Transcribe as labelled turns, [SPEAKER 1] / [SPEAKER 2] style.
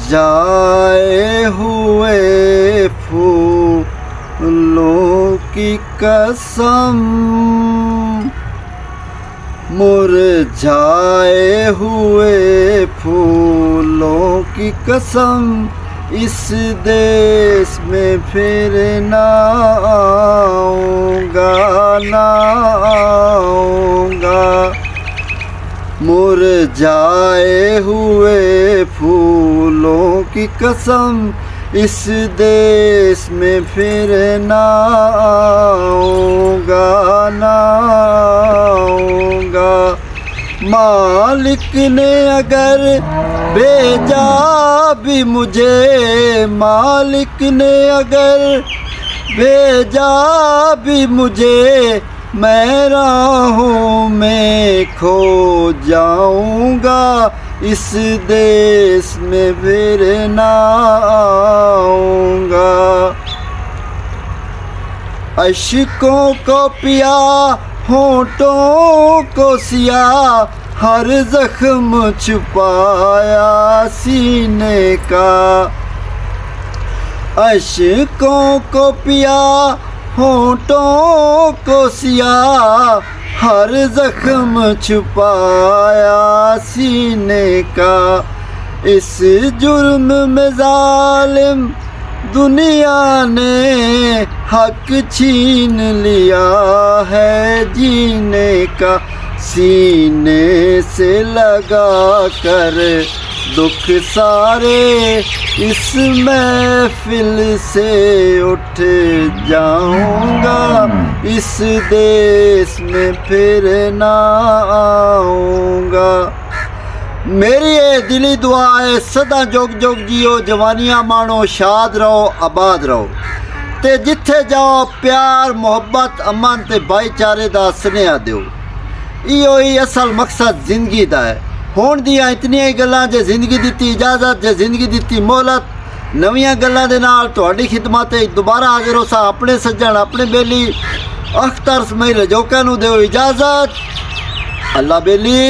[SPEAKER 1] मुरझाए हुए फूलों की कसम, मुरझाए हुए फूलों की कसम, इस देश में फिर ना आऊँगा, ना आऊँगा। मुरझाए हुए फूलों की कसम, इस देश में फिर ना आऊँगा, ना आऊँगा। मालिक ने अगर भेजा भी मुझे, मालिक ने अगर भेजा भी मुझे, मैं राहों में खो जाऊँगा, इस देश में फिर ना आऊँगा। अश्कों को पिया, होठों को सिया, हर जख्म छुपाया सीने का। अश्कों को पिया, होठों को सिया, हर जख्म छुपाया सीने का। इस जुर्म में जालिम दुनिया ने हक छीन लिया है जीने का। सीने से लगा कर दुख सारे, इस महफिल से उठ जाऊंगा, इस देश में फिर ना आऊँगा। मेरी ये दिली दुआ है, सदा जोग जोग जियो, जवानियां माणो, शाद रहो, आबाद रहो, ते जिथे जाओ प्यार मुहब्बत अमन ते भाईचारे दा स्नेहा दिओ। इहो ही असल मकसद जिंदगी दा है। होण दियां इतनियां ही गल्लां, जे जिंदगी दित्ती इजाजत, जे जिंदगी दित्ती मोहलत, नवीं गल्लां दे नाल तुहाडी खिदमत विच दोबारा हाज़िर होसां। अपने सज्जण, अपने बेली अख्तर इसमाइल रजौका नूं दिओ इजाजत। अल्लाह बेली।